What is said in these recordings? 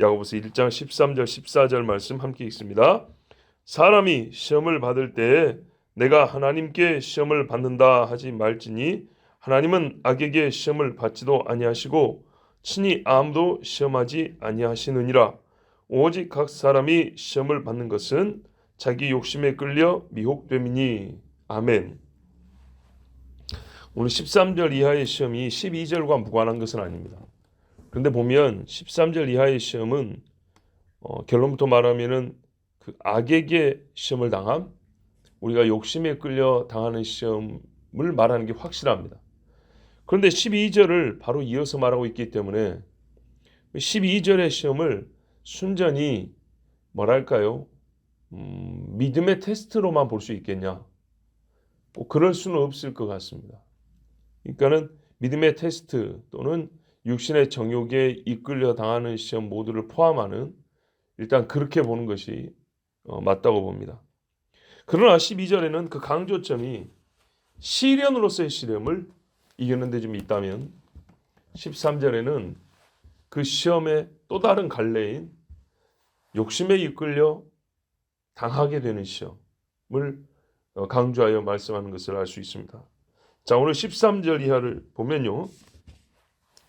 야고보서 1장 13절 14절 말씀 함께 읽습니다. 사람이 시험을 받을 때에 내가 하나님께 시험을 받는다 하지 말지니 하나님은 악에게 시험을 받지도 아니하시고 친히 아무도 시험하지 아니하시느니라. 오직 각 사람이 시험을 받는 것은 자기 욕심에 끌려 미혹됨이니. 아멘. 오늘 13절 이하의 시험이 12절과 무관한 것은 아닙니다. 그런데 보면 13절 이하의 시험은 결론부터 말하면은 그 악에게 시험을 당함, 우리가 욕심에 끌려 당하는 시험을 말하는 게 확실합니다. 그런데 12절을 바로 이어서 말하고 있기 때문에 12절의 시험을 순전히 뭐랄까요? 믿음의 테스트로만 볼 수 있겠냐? 뭐 그럴 수는 없을 것 같습니다. 그러니까는 믿음의 테스트 또는 육신의 정욕에 이끌려 당하는 시험 모두를 포함하는 일단 그렇게 보는 것이 맞다고 봅니다. 그러나 12절에는 그 강조점이 시련으로서의 시험을 이기는 데 좀 있다면 13절에는 그 시험의 또 다른 갈래인 욕심에 이끌려 당하게 되는 시험을 강조하여 말씀하는 것을 알 수 있습니다. 자, 오늘 13절 이하를 보면요.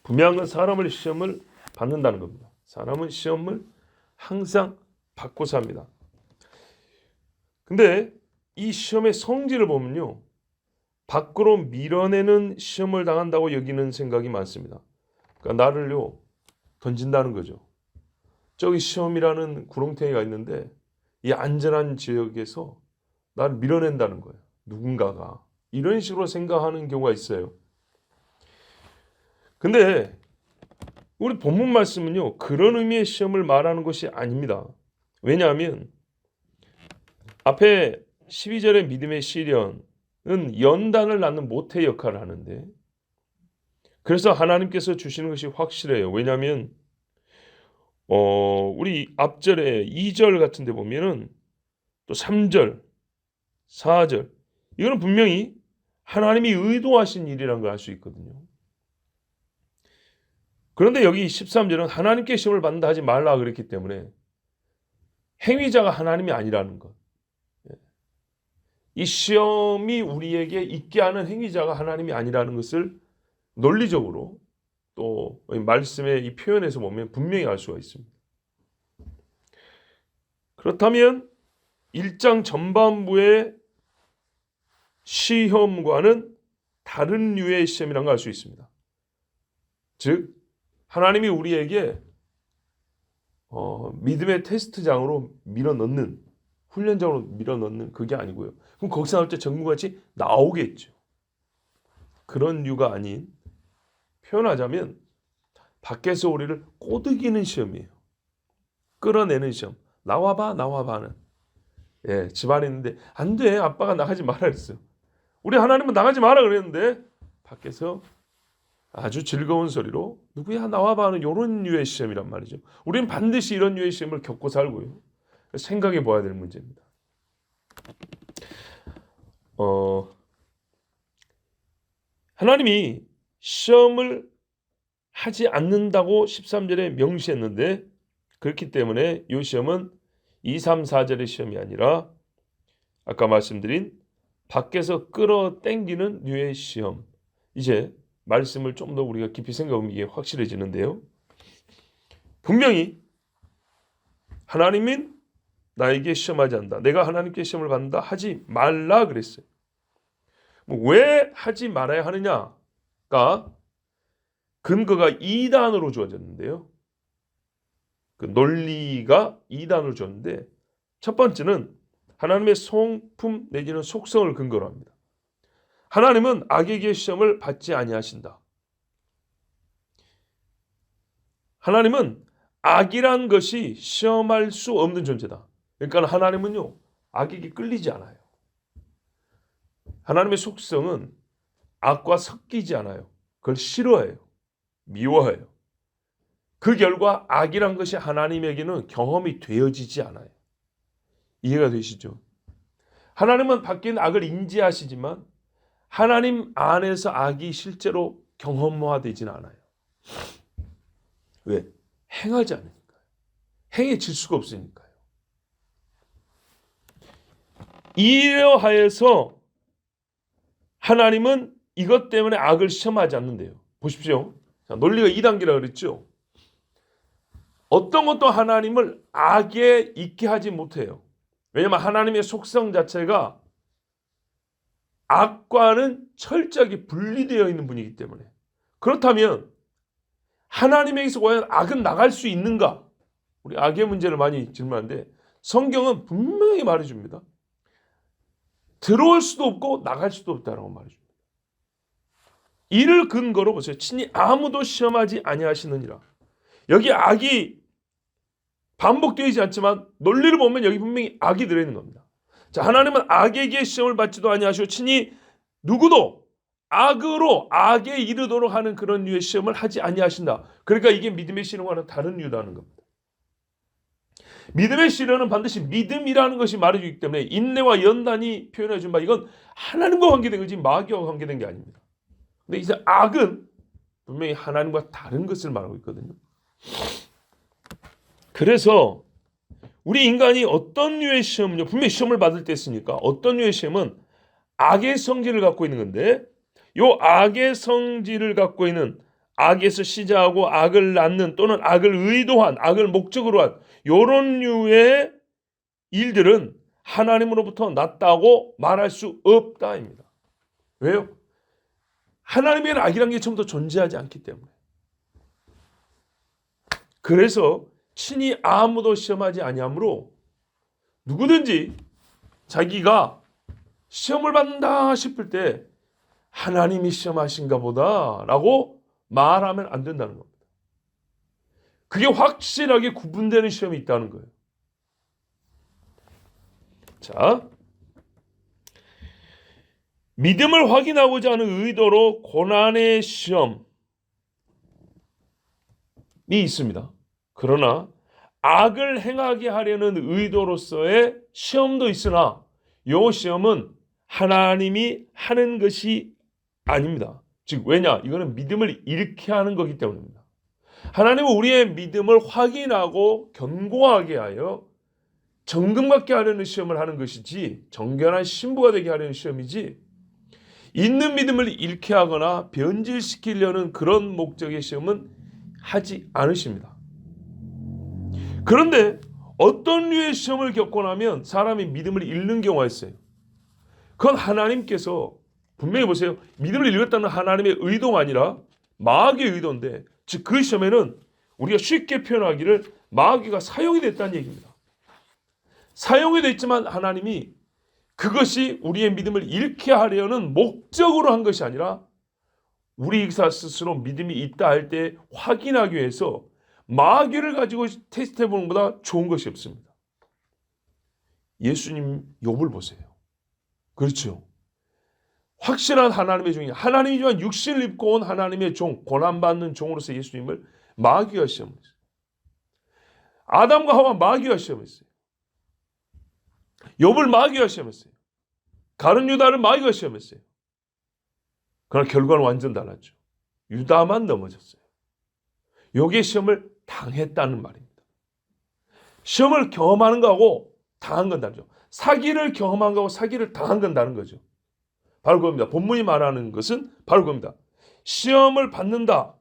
분명한 사람을 시험을 받는다는 겁니다. 사람은 시험을 항상 받고 삽니다. 근데 이 시험의 성질을 보면요. 밖으로 밀어내는 시험을 당한다고 여기는 생각이 많습니다. 그러니까 나를요. 던진다는 거죠. 저기 시험이라는 구렁텅이가 있는데 이 안전한 지역에서 나를 밀어낸다는 거예요. 누군가가. 이런 식으로 생각하는 경우가 있어요. 근데 우리 본문 말씀은요. 그런 의미의 시험을 말하는 것이 아닙니다. 왜냐하면 앞에 12절의 믿음의 시련은 연단을 낳는 모태 역할을 하는데 그래서 하나님께서 주시는 것이 확실해요. 왜냐하면 우리 앞절에 2절 같은 데 보면은 또 3절, 4절 이거는 분명히 하나님이 의도하신 일이라는 걸 알 수 있거든요. 그런데 여기 13절은 하나님께 시험을 받는다 하지 말라 그랬기 때문에 행위자가 하나님이 아니라는 것. 이 시험이 우리에게 있게 하는 행위자가 하나님이 아니라는 것을 논리적으로 또 말씀의 이 표현에서 보면 분명히 알 수가 있습니다. 그렇다면 1장 전반부의 시험과는 다른 류의 시험이라는 걸 알 수 있습니다. 즉 하나님이 우리에게 믿음의 테스트장으로 밀어넣는 훈련장으로 밀어넣는 그게 아니고요. 그럼 거기서 나올 때 정무같이 나오겠죠. 그런 류가 아닌 표현하자면 밖에서 우리를 꼬드기는 시험이에요. 끌어내는 시험. 나와봐 나와봐는. 예, 집안에 있는데 안 돼. 아빠가 나가지 말라 그랬어요. 우리 하나님은 나가지 마라 그랬는데 밖에서 아주 즐거운 소리로 누구야 나와봐 하는 이런 류의 시험이란 말이죠. 우리는 반드시 이런 류의 시험을 겪고 살고요. 생각해 봐야 될 문제입니다. 하나님이 시험을 하지 않는다고 13절에 명시했는데 그렇기 때문에 이 시험은 2, 3, 4절의 시험이 아니라 아까 말씀드린 밖에서 끌어당기는 류의 시험. 이제 말씀을 좀 더 우리가 깊이 생각하면 이게 확실해지는데요. 분명히 하나님은 나에게 시험하지 않는다. 내가 하나님께 시험을 받는다 하지 말라 그랬어요. 왜 하지 말아야 하느냐가 근거가 2단으로 주어졌는데요. 그 논리가 2단으로 주어졌는데 첫 번째는 하나님의 성품 내지는 속성을 근거로 합니다. 하나님은 악에게 시험을 받지 아니하신다. 하나님은 악이란 것이 시험할 수 없는 존재다. 그러니까 하나님은요 악에게 끌리지 않아요. 하나님의 속성은 악과 섞이지 않아요. 그걸 싫어해요. 미워해요. 그 결과 악이란 것이 하나님에게는 경험이 되어지지 않아요. 이해가 되시죠? 하나님은 밖에 악을 인지하시지만 하나님 안에서 악이 실제로 경험화되지는 않아요. 왜? 행하지 않으니까요. 행해질 수가 없으니까요. 이러하여서 하나님은 이것 때문에 악을 시험하지 않는데요. 보십시오. 자, 논리가 2단계라고 그랬죠. 어떤 것도 하나님을 악에 있게 하지 못해요. 왜냐하면 하나님의 속성 자체가 악과는 철저하게 분리되어 있는 분이기 때문에. 그렇다면 하나님에게서 과연 악은 나갈 수 있는가? 우리 악의 문제를 많이 질문하는데 성경은 분명히 말해줍니다. 들어올 수도 없고 나갈 수도 없다라고 말해줍니다. 이를 근거로 보세요. 친히 아무도 시험하지 아니하시느니라. 여기 악이 반복되지 않지만 논리를 보면 여기 분명히 악이 들어있는 겁니다. 자, 하나님은 악에게 시험을 받지도 아니하시고 친히 누구도 악으로 악에 이르도록 하는 그런 류의 시험을 하지 아니하신다. 그러니까 이게 믿음의 시련과는 다른 이유라는 겁니다. 믿음의 시련은 반드시 믿음이라는 것이 말해주기 때문에 인내와 연단이 표현해 준 바 이건 하나님과 관계된 거지 마귀와 관계된 게 아닙니다. 근데 이제 악은 분명히 하나님과 다른 것을 말하고 있거든요. 그래서 우리 인간이 어떤 류의 시험은요, 분명히 시험을 받을 때 있으니까 어떤 류의 시험은 악의 성질을 갖고 있는 건데 요 악의 성질을 갖고 있는 악에서 시작하고 악을 낳는 또는 악을 의도한 악을 목적으로 한 요런 류의 일들은 하나님으로부터 났다고 말할 수 없다입니다. 왜요? 하나님에게는 악이라는 게 처음부터 존재하지 않기 때문에. 그래서 친히 아무도 시험하지 아니하므로 누구든지 자기가 시험을 받는다 싶을 때 하나님이 시험하신가 보다라고 말하면 안 된다는 겁니다. 그게 확실하게 구분되는 시험이 있다는 거예요. 자, 믿음을 확인하고자 하는 의도로 고난의 시험이 있습니다. 그러나 악을 행하게 하려는 의도로서의 시험도 있으나 이 시험은 하나님이 하는 것이 아닙니다. 즉 왜냐? 이거는 믿음을 잃게 하는 거기 때문입니다. 하나님은 우리의 믿음을 확인하고 견고하게 하여 정금받게 하려는 시험을 하는 것이지 정결한 신부가 되게 하려는 시험이지 있는 믿음을 잃게 하거나 변질시키려는 그런 목적의 시험은 하지 않으십니다. 그런데 어떤 류의 시험을 겪고 나면 사람이 믿음을 잃는 경우가 있어요. 그건 하나님께서 분명히 보세요. 믿음을 잃었다는 하나님의 의도가 아니라 마귀의 의도인데 즉 그 시험에는 우리가 쉽게 표현하기를 마귀가 사용이 됐다는 얘기입니다. 사용이 됐지만 하나님이 그것이 우리의 믿음을 잃게 하려는 목적으로 한 것이 아니라 우리 스스로 믿음이 있다 할 때 확인하기 위해서 마귀를 가지고 테스트해 보는 것보다 좋은 것이 없습니다. 예수님 욥을 보세요. 그렇죠. 확실한 하나님의 종이 하나님이지만 육신을 입고 온 하나님의 종, 고난받는 종으로서 예수님을 마귀가 시험했어요. 아담과 하와 마귀가 시험했어요. 욥을 마귀가 시험했어요. 가룟 유다를 마귀가 시험했어요. 그러나 결과는 완전 달랐죠. 유다만 넘어졌어요. 여기에 시험을 당했다는 말입니다. 시험을 경험하는 거하고 당한 건 다르죠. 사기를 경험한 거하고 사기를 당한 건 다른 거죠. 바로 그겁니다. 본문이 말하는 것은 바로 그겁니다. 시험을 받는다.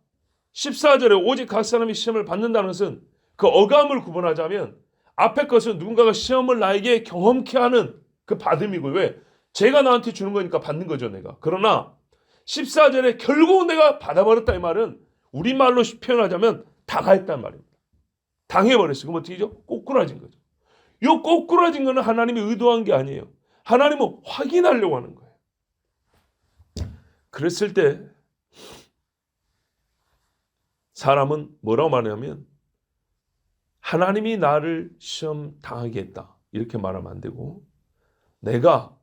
14절에 오직 각 사람이 시험을 받는다는 것은 그 어감을 구분하자면 앞에 것은 누군가가 시험을 나에게 경험케 하는 그 받음이고요. 왜? 제가 나한테 주는 거니까 받는 거죠, 내가. 그러나 14절에 결국 내가 받아버렸다 이 말은 우리말로 표현하자면 당했단 말입니다. 당해버렸어요. 그럼 어떻게 되죠? 꼬꾸라진 거죠. 이 꼬꾸라진 거는 하나님이 의도한 게 아니에요. 하나님은 확인하려고 하는 거예요. 그랬을 때 사람은 뭐라고 말하냐면 하나님이 나를 시험 당하게 했다. 이렇게 말하면 안 되고 내가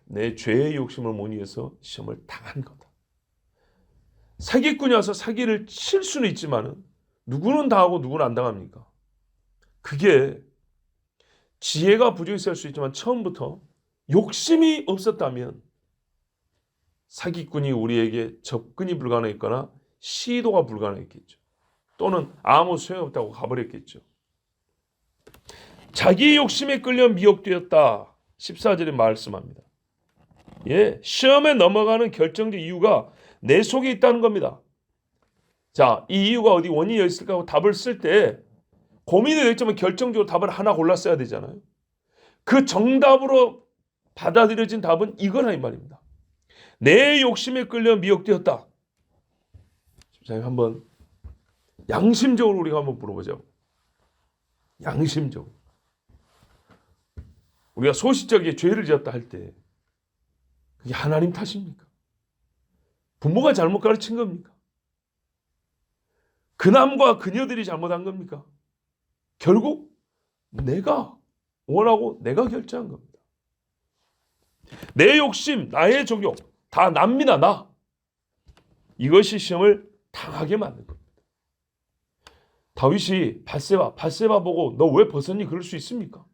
내 죄의 욕심을 못 이겨서 시험을 당한 거다. 사기꾼이 와서 사기를 칠 수는 있지만 누구는 당하고 누구는 안 당합니까? 그게 지혜가 부족했을 수 있지만 처음부터 욕심이 없었다면 사기꾼이 우리에게 접근이 불가능했거나 시도가 불가능했겠죠. 또는 아무 소용없다고 가버렸겠죠. 자기 욕심에 끌려 미혹되었다. 14절에 말씀합니다. 예, 시험에 넘어가는 결정적 이유가 내 속에 있다는 겁니다. 자, 이 이유가 어디 원인이 있을까 하고 답을 쓸 때 고민이 됐지만 결정적으로 답을 하나 골랐어야 되잖아요. 그 정답으로 받아들여진 답은 이거라 이 말입니다. 내 욕심에 끌려 미혹되었다. 자, 한번 양심적으로 우리가 한번 물어보자고. 양심적으로. 우리가 소시적에 죄를 지었다 할 때 그게 하나님 탓입니까? 부모가 잘못 가르친 겁니까? 그남과 그녀들이 잘못한 겁니까? 결국 내가 원하고 내가 결정한 겁니다. 내 욕심, 나의 종욕 다 납니다. 나. 이것이 시험을 당하게 만든 겁니다. 다윗이 밧세바 보고 너 왜 벗었니? 그럴 수 있습니까?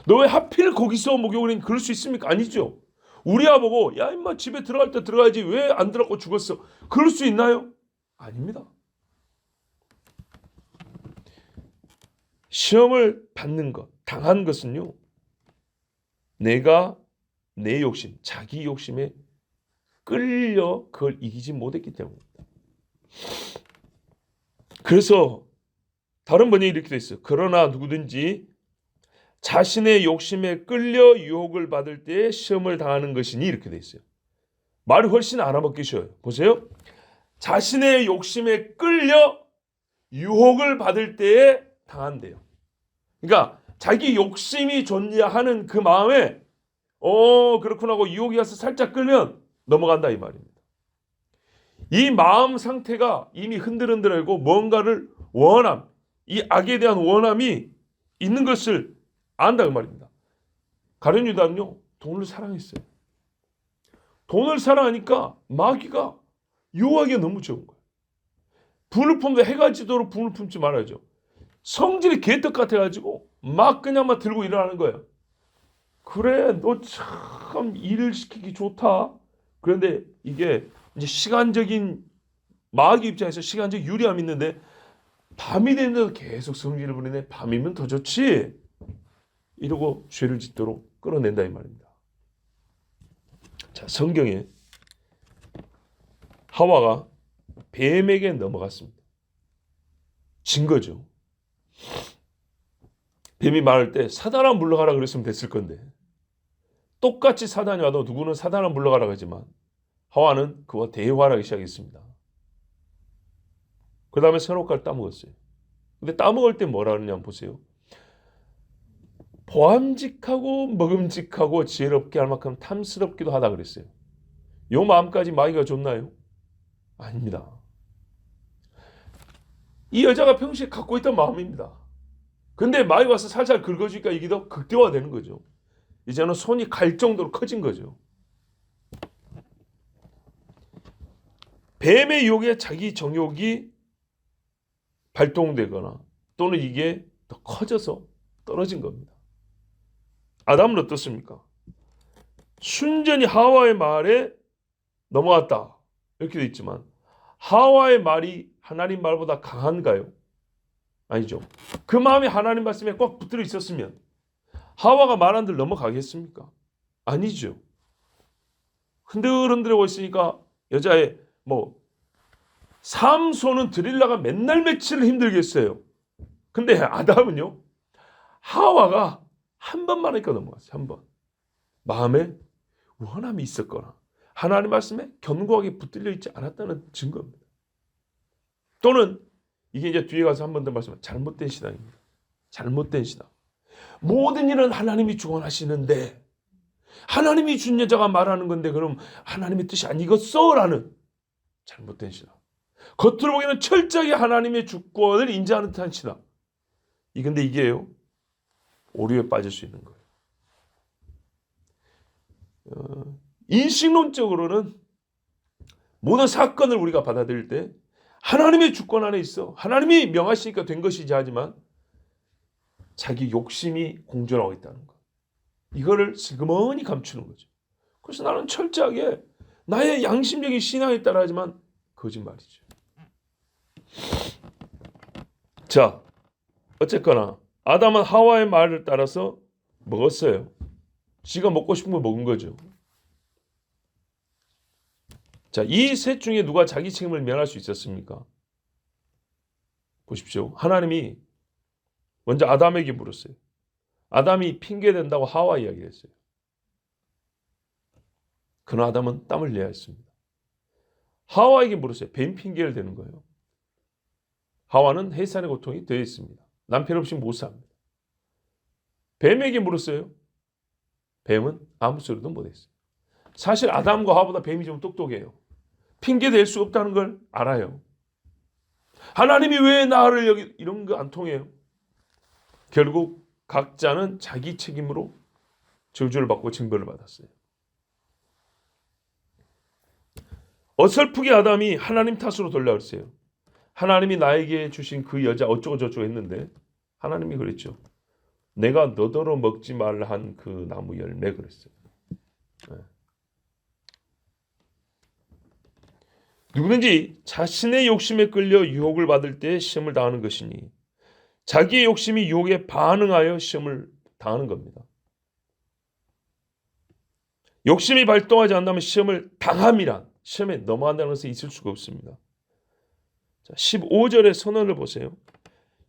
너 왜 하필 거기서 목욕을 했니? 그럴 수 있습니까? 아니죠. 우리아 보고 야 임마 집에 들어갈 때 들어가야지 왜 안 들어가고 죽었어? 그럴 수 있나요? 아닙니다. 시험을 받는 것, 당한 것은요. 내가 내 욕심, 자기 욕심에 끌려 그걸 이기지 못했기 때문입니다. 그래서 다른 번역이 이렇게 돼 있어요. 그러나 누구든지 자신의 욕심에 끌려 유혹을 받을 때 시험을 당하는 것이니 이렇게 돼 있어요. 말이 훨씬 알아먹기 쉬워요. 보세요. 자신의 욕심에 끌려 유혹을 받을 때에 당한대요. 그러니까 자기 욕심이 존재하는 그 마음에 그렇구나 하고 유혹이 와서 살짝 끌면 넘어간다 이 말입니다. 이 마음 상태가 이미 흔들흔들하고 뭔가를 원함, 이 악에 대한 원함이 있는 것을 안다 그 말입니다. 가룟 유다는요 돈을 사랑했어요. 돈을 사랑하니까 마귀가 유혹하기가 너무 좋은 거예요. 분을 품도 해가 지도록 분을 품지 말아야죠. 성질이 개떡 같아가지고 막 들고 일어나는 거예요. 그래 너 참 일을 시키기 좋다. 그런데 이게 이제 시간적인 마귀 입장에서 시간적 유리함이 있는데 밤이 되는데도 계속 성질을 부리네. 밤이면 더 좋지. 이러고 죄를 짓도록 끌어낸다 이 말입니다. 자, 성경에 하와가 뱀에게 넘어갔습니다. 진 거죠. 뱀이 말할 때 사단아 물러가라 그랬으면 됐을 건데 똑같이 사단이 와도 누구는 사단아 물러가라 하지만 하와는 그와 대화를 하기 시작했습니다. 그 다음에 선악과를 따먹었어요. 근데 따먹을 때 뭐라 그러냐면 보세요. 보암직하고 먹음직하고 지혜롭게 할 만큼 탐스럽기도 하다 그랬어요. 요 마음까지 마귀가 줬나요? 아닙니다. 이 여자가 평소에 갖고 있던 마음입니다. 근데 마귀가 와서 살살 긁어주니까 이게 더 극대화되는 거죠. 이제는 손이 갈 정도로 커진 거죠. 뱀의 유혹에 자기 정욕이 발동되거나 또는 이게 더 커져서 떨어진 겁니다. 아담은 어떻습니까? 순전히 하와의 말에 넘어갔다. 이렇게 돼 있지만 하와의 말이 하나님 말보다 강한가요? 아니죠. 그 마음이 하나님 말씀에 꽉 붙들어 있었으면 하와가 말한 대로 넘어가겠습니까? 아니죠. 흔들흔들하고 있으니까 여자의 삼손은 드릴라가 맨날 며칠을 힘들겠어요. 근데 아담은요. 하와가 한 번만 하니까 넘어갔어요. 한 번. 마음에 원함이 있었거나 하나님 말씀에 견고하게 붙들려 있지 않았다는 증거입니다. 또는 이게 이제 뒤에 가서 한 번 더 말씀하면 잘못된 신앙입니다. 잘못된 신앙. 모든 일은 하나님이 주관하시는데 하나님이 준 여자가 말하는 건데 그럼 하나님의 뜻이 아니겠어? 라는 잘못된 신앙. 겉으로 보기에는 철저하게 하나님의 주권을 인정하는 듯한 신앙. 근데 이게요. 오류에 빠질 수 있는 거예요. 인식론적으로는 모든 사건을 우리가 받아들일 때 하나님의 주권 안에 있어. 하나님이 명하시니까 된 것이지 하지만 자기 욕심이 공존하고 있다는 것. 이거를 슬그머니 감추는 거죠. 그래서 나는 철저하게 나의 양심적인 신앙에 따라 하지만 거짓말이죠. 자, 어쨌거나 아담은 하와의 말을 따라서 먹었어요. 지가 먹고 싶은 거 먹은 거죠. 자, 이 셋 중에 누가 자기 책임을 면할 수 있었습니까? 보십시오. 하나님이 먼저 아담에게 물었어요. 아담이 핑계댄다고 하와 이야기했어요. 그러나 아담은 땀을 내야 했습니다. 하와에게 물었어요. 뱀 핑계를 대는 거예요. 하와는 해산의 고통이 되어 있습니다. 남편 없이 못 삽니다. 뱀에게 물었어요. 뱀은 아무 소리도 못했어요. 사실 아담과 하와보다 뱀이 좀 똑똑해요. 핑계 댈 수 없다는 걸 알아요. 하나님이 왜 나를 여기 이런 거 안 통해요. 결국 각자는 자기 책임으로 저주를 받고 징벌을 받았어요. 어설프게 아담이 하나님 탓으로 돌려왔어요. 하나님이 나에게 주신 그 여자 어쩌고 저쩌고 했는데 하나님이 그랬죠. 내가 너더러 먹지 말라 한 그 나무 열매 그랬어요. 네. 누구든지 자신의 욕심에 끌려 유혹을 받을 때 시험을 당하는 것이니 자기의 욕심이 유혹에 반응하여 시험을 당하는 겁니다. 욕심이 발동하지 않는다면 시험을 당함이란 시험에 넘어간다는 것은 있을 수가 없습니다. 자, 15절의 선언을 보세요.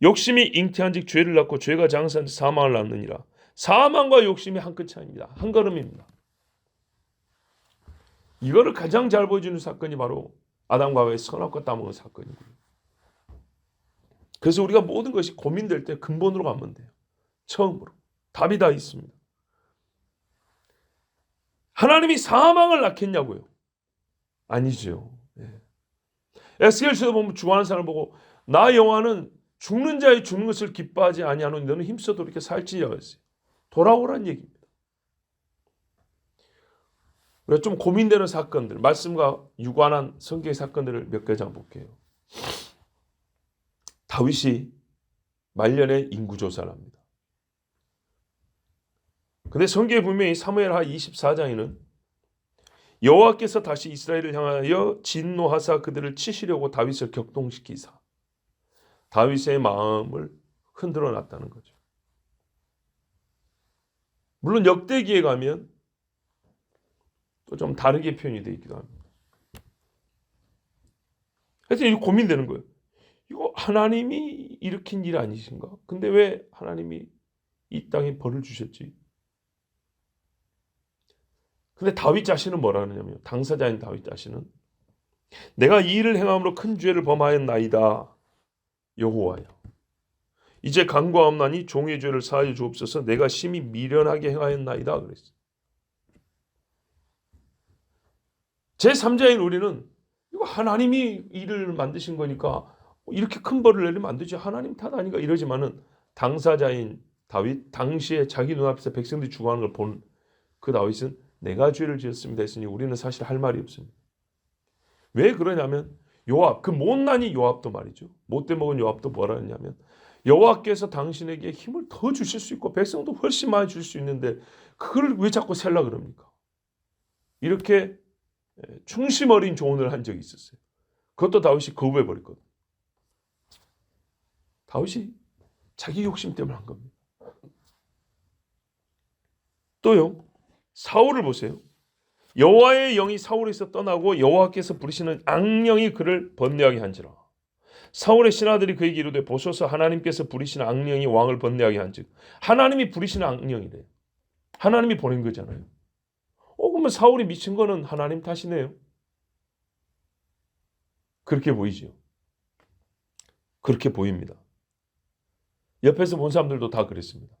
욕심이 잉태한 즉 죄를 낳고 죄가 장사한 즉 사망을 낳느니라. 사망과 욕심이 한 끗 차이입니다. 한 걸음입니다. 이거를 가장 잘 보여주는 사건이 바로 아담과 하와의 선악과 따먹은 사건이고요. 그래서 우리가 모든 것이 고민될 때 근본으로 가면 돼요. 처음으로. 답이 다 있습니다. 하나님이 사망을 낳겠냐고요? 아니죠. 에스겔서도 보면 죽어가는 사람을 보고 나 여호와는 죽는 자의 죽는 것을 기뻐하지 아니하노니 너는 힘써도 이렇게 살지니라 했어요. 돌아오라는 얘기입니다. 우리가 좀 고민되는 사건들, 말씀과 유관한 성경의 사건들을 몇 가지 한번 볼게요. 다윗이 말년에 인구조사를 합니다. 근데 성경에 분명히 사무엘하 24장에는 여호와께서 다시 이스라엘을 향하여 진노하사 그들을 치시려고 다윗을 격동시키사 다윗의 마음을 흔들어 놨다는 거죠. 물론 역대기에 가면 또 좀 다르게 표현이 되어 있기도 합니다. 그래서 이거 고민되는 거예요. 이거 하나님이 일으킨 일 아니신가? 근데 왜 하나님이 이 땅에 벌을 주셨지? 근데 다윗 자신은 뭐라 하느냐면 당사자인 다윗 자신은 내가 이 일을 행함으로 큰 죄를 범하였나이다. 여호와여 이제 간과함나니 종의 죄를 사하여 주옵소서. 내가 심히 미련하게 행하였나이다 그랬어요. 제3자인 우리는 이거 하나님이 일을 만드신 거니까 이렇게 큰 벌을 내리면 안 되지. 하나님 탓 아닌가 이러지만은 당사자인 다윗 당시에 자기 눈앞에서 백성들이 죽어가는 걸 본 그 다윗은 내가 죄를 지었습니다 했으니 우리는 사실 할 말이 없습니다. 왜 그러냐면 요압 그 못난이 요압도 말이죠. 못돼 먹은 요압도 뭐라 했냐면 여호와께서 당신에게 힘을 더 주실 수 있고 백성도 훨씬 많이 줄 수 있는데 그걸 왜 자꾸 셀라 그럽니까? 이렇게 충심 어린 조언을 한 적이 있었어요. 그것도 다윗이 거부해버렸거든요. 다윗이 자기 욕심 때문에 한 겁니다. 또요. 사울을 보세요. 여호와의 영이 사울에서 떠나고 여호와께서 부르시는 악령이 그를 번뇌하게 한지라. 사울의 신하들이 그에게 이르되 보소서 하나님께서 부리시는 악령이 왕을 번뇌하게 한즉 하나님이 부리시는 악령이래요. 하나님이 보낸 거잖아요. 그러면 사울이 미친 거는 하나님 탓이네요. 그렇게 보이죠. 그렇게 보입니다. 옆에서 본 사람들도 다 그랬습니다.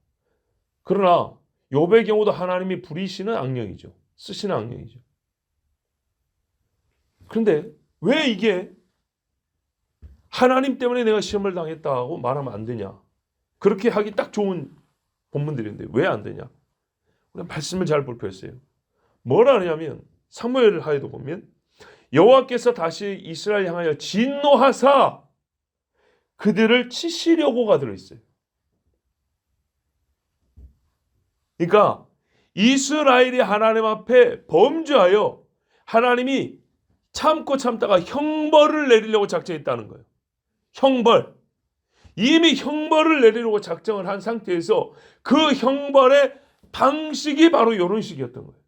그러나 욥의 경우도 하나님이 부리시는 악령이죠. 쓰시는 악령이죠. 그런데 왜 이게 하나님 때문에 내가 시험을 당했다고 말하면 안 되냐? 그렇게 하기 딱 좋은 본문들인데 왜 안 되냐? 우리가 말씀을 잘 살펴보세요. 뭐라 하냐면 사무엘 하에도 보면 여호와께서 다시 이스라엘 향하여 진노하사 그들을 치시려고가 들어있어요. 그러니까 이스라엘이 하나님 앞에 범죄하여 하나님이 참고 참다가 형벌을 내리려고 작정했다는 거예요. 형벌. 이미 형벌을 내리려고 작정을 한 상태에서 그 형벌의 방식이 바로 이런 식이었던 거예요.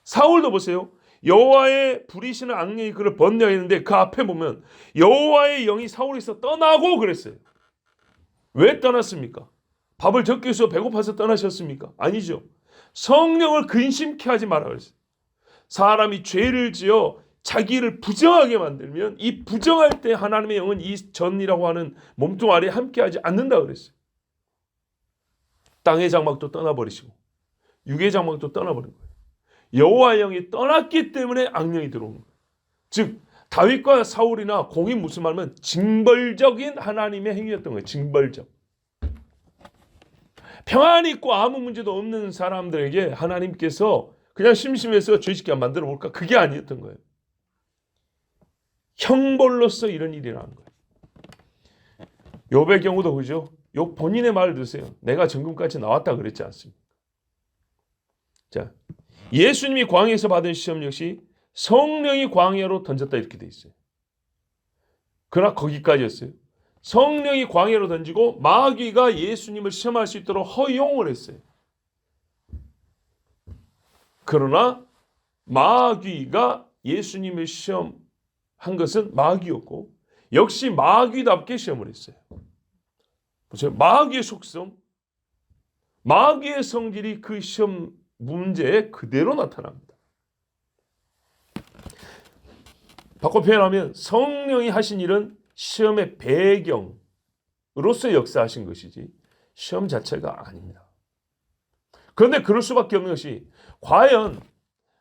사울도 보세요. 여호와의 부리시는 악령이 그를 번뇌하였는데 그 앞에 보면 여호와의 영이 사울에서 떠나고 그랬어요. 왜 떠났습니까? 밥을 적게 해서 배고파서 떠나셨습니까? 아니죠. 성령을 근심케 하지 마라 그랬어요. 사람이 죄를 지어 자기를 부정하게 만들면 이 부정할 때 하나님의 영은 이 전이라고 하는 몸뚱 아래에 함께하지 않는다 그랬어요. 땅의 장막도 떠나버리시고 육의 장막도 떠나버린 거예요. 여호와의 영이 떠났기 때문에 악령이 들어오는 거예요. 즉 다윗과 사울이나 공이 무슨 말이면 징벌적인 하나님의 행위였던 거예요. 징벌적. 평안이 있고 아무 문제도 없는 사람들에게 하나님께서 그냥 심심해서 죄짓게 만들어 볼까? 그게 아니었던 거예요. 형벌로서 이런 일이 일어나는 거예요. 욥의 경우도 그죠? 욥 본인의 말을 드세요. 내가 정금까지 나왔다 그랬지 않습니까? 자, 예수님이 광야에서 받은 시험 역시 성령이 광야로 던졌다 이렇게 돼 있어요. 그러나 거기까지였어요. 성령이 광야로 던지고 마귀가 예수님을 시험할 수 있도록 허용을 했어요. 그러나 마귀가 예수님을 시험한 것은 마귀였고 역시 마귀답게 시험을 했어요. 보세요. 마귀의 속성, 마귀의 성질이 그 시험 문제에 그대로 나타납니다. 바꿔 표현하면 성령이 하신 일은 시험의 배경으로서 역사하신 것이지 시험 자체가 아닙니다. 그런데 그럴 수밖에 없는 것이 과연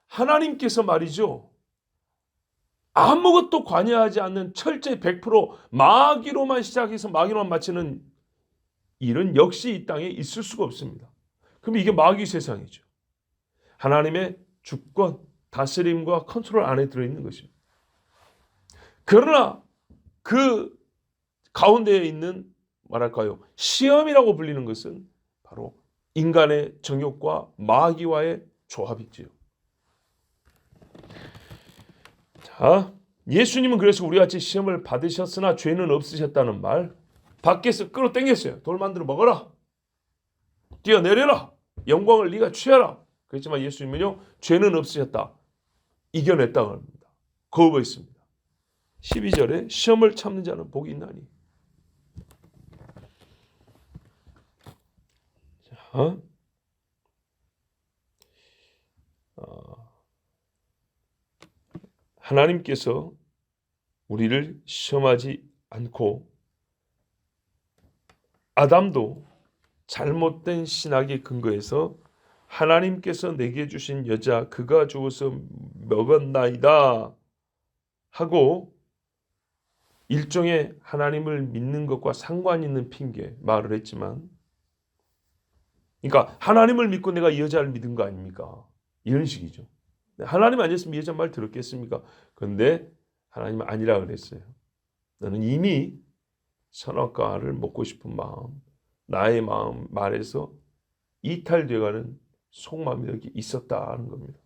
하나님께서 말이죠. 아무것도 관여하지 않는 철저히 100% 마귀로만 시작해서 마귀로만 마치는 일은 역시 이 땅에 있을 수가 없습니다. 그럼 이게 마귀 세상이죠. 하나님의 주권, 다스림과 컨트롤 안에 들어있는 것입니다. 그러나 그 가운데에 있는 뭐랄까요? 시험이라고 불리는 것은 바로 인간의 정욕과 마귀와의 조합이지요. 자, 예수님은 그래서 우리 같이 시험을 받으셨으나 죄는 없으셨다는 말 밖에서 끌어당겼어요. 돌 만들어 먹어라. 뛰어내려라. 영광을 네가 취하라. 그렇지만 예수님은요. 죄는 없으셨다. 이겨냈다고 합니다. 거부했습니다. 12절에 시험을 참는 자는 복이 있나니. 자, 하나님께서 우리를 시험하지 않고 아담도 잘못된 신학의 근거에서 하나님께서 내게 주신 여자 그가 주어서 먹었나이다 하고 일종의 하나님을 믿는 것과 상관 있는 핑계 말을 했지만 그러니까 하나님을 믿고 내가 이 여자를 믿은 거 아닙니까? 이런 식이죠. 하나님 아니었으면 이 여자 말 들었겠습니까? 그런데 하나님은 아니라 그랬어요. 너는 이미 선악과를 먹고 싶은 마음, 나의 마음 말에서 이탈되어가는 속마음이 여기 있었다는 겁니다.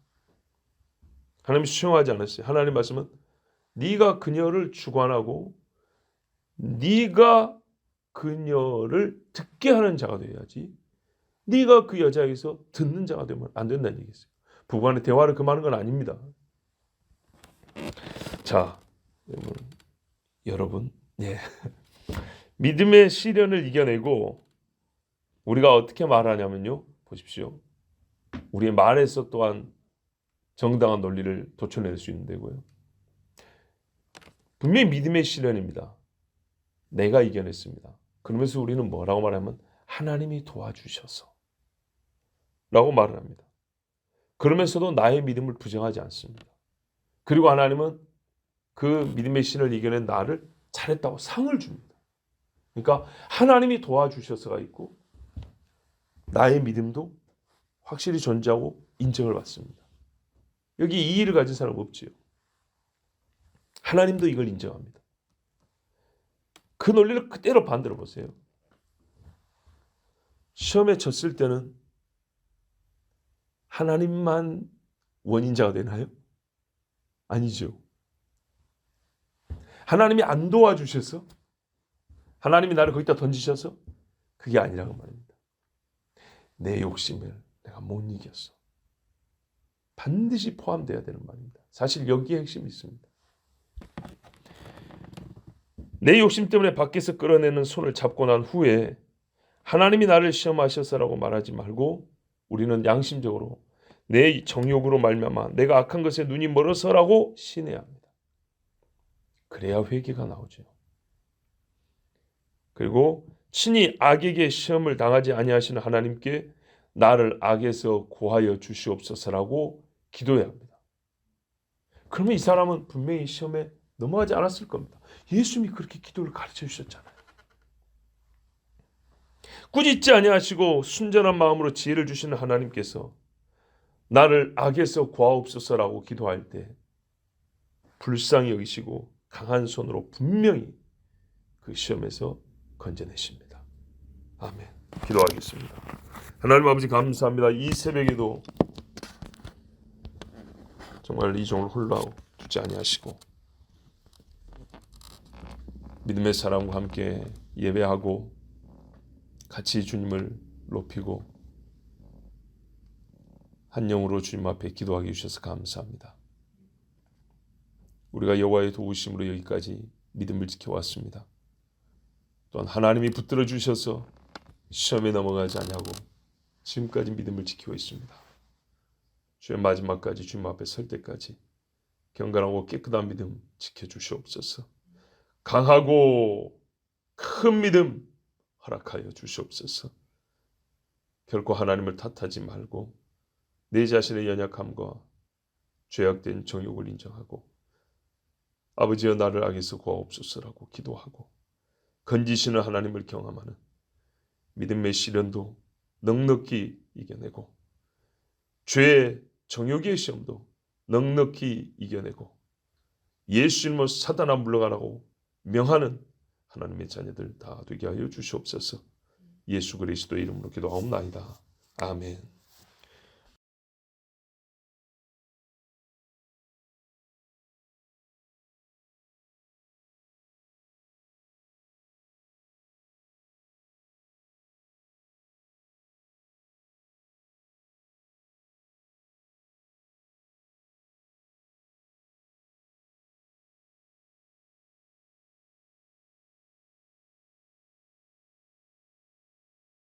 하나님이 수용하지 않았어요. 하나님 말씀은 네가 그녀를 주관하고 네가 그녀를 듣게 하는 자가 되어야지 네가 그 여자에게서 듣는 자가 되면 안 된다는 얘기겠어요. 부부간의 대화를 금하는 건 아닙니다. 자, 여러분, 예. 믿음의 시련을 이겨내고 우리가 어떻게 말하냐면요. 보십시오. 우리의 말에서 또한 정당한 논리를 도출해낼 수 있는 데고요. 분명히 믿음의 시련입니다. 내가 이겨냈습니다. 그러면서 우리는 뭐라고 말하면 하나님이 도와주셔서 라고 말을 합니다. 그러면서도 나의 믿음을 부정하지 않습니다. 그리고 하나님은 그 믿음의 신을 이겨낸 나를 잘했다고 상을 줍니다. 그러니까 하나님이 도와주셔서가 있고 나의 믿음도 확실히 존재하고 인정을 받습니다. 여기 이 일을 가진 사람 없지요. 하나님도 이걸 인정합니다. 그 논리를 그대로 반대로 보세요. 시험에 졌을 때는 하나님만 원인자가 되나요? 아니죠. 하나님이 안 도와주셔서 하나님이 나를 거기다 던지셔서 그게 아니라고 말입니다. 내 욕심을 내가 못 이겼어. 반드시 포함되어야 되는 말입니다. 사실 여기에 핵심이 있습니다. 내 욕심 때문에 밖에서 끌어내는 손을 잡고 난 후에 하나님이 나를 시험하셔서라고 말하지 말고 우리는 양심적으로 내 정욕으로 말미암아 내가 악한 것에 눈이 멀어서라고 신해야 합니다. 그래야 회개가 나오죠. 그리고 친히 악에게 시험을 당하지 아니하시는 하나님께 나를 악에서 구하여 주시옵소서라고 기도해야 합니다. 그러면 이 사람은 분명히 시험에 넘어가지 않았을 겁니다. 예수님이 그렇게 기도를 가르쳐 주셨잖아요. 꾸짖지 아니하시고 순전한 마음으로 지혜를 주시는 하나님께서 나를 악에서 구하옵소서라고 기도할 때 불쌍히 여기시고 강한 손으로 분명히 그 시험에서 건져내십니다. 아멘. 기도하겠습니다. 하나님 아버지 감사합니다. 이 새벽에도 정말 이 종을 홀로 두지 아니하시고 믿음의 사람과 함께 예배하고 같이 주님을 높이고 한 영으로 주님 앞에 기도하게 해주셔서 감사합니다. 우리가 여호와의 도우심으로 여기까지 믿음을 지켜왔습니다. 또한 하나님이 붙들어 주셔서 시험에 넘어가지 아니하고 지금까지 믿음을 지키고 있습니다. 주의 마지막까지 주님 앞에 설 때까지 경건하고 깨끗한 믿음 지켜주시옵소서. 강하고 큰 믿음 허락하여 주시옵소서. 결코 하나님을 탓하지 말고 내 자신의 연약함과 죄악된 정욕을 인정하고 아버지여 나를 악에서 구하옵소서라고 기도하고 건지시는 하나님을 경험하는 믿음의 시련도 넉넉히 이겨내고 죄의 정욕의 시험도 넉넉히 이겨내고 예수님을 사단아 물러가라고 명하는 하나님의 자녀들 다 되게 하여 주시옵소서. 예수 그리스도의 이름으로 기도하옵나이다. 아멘.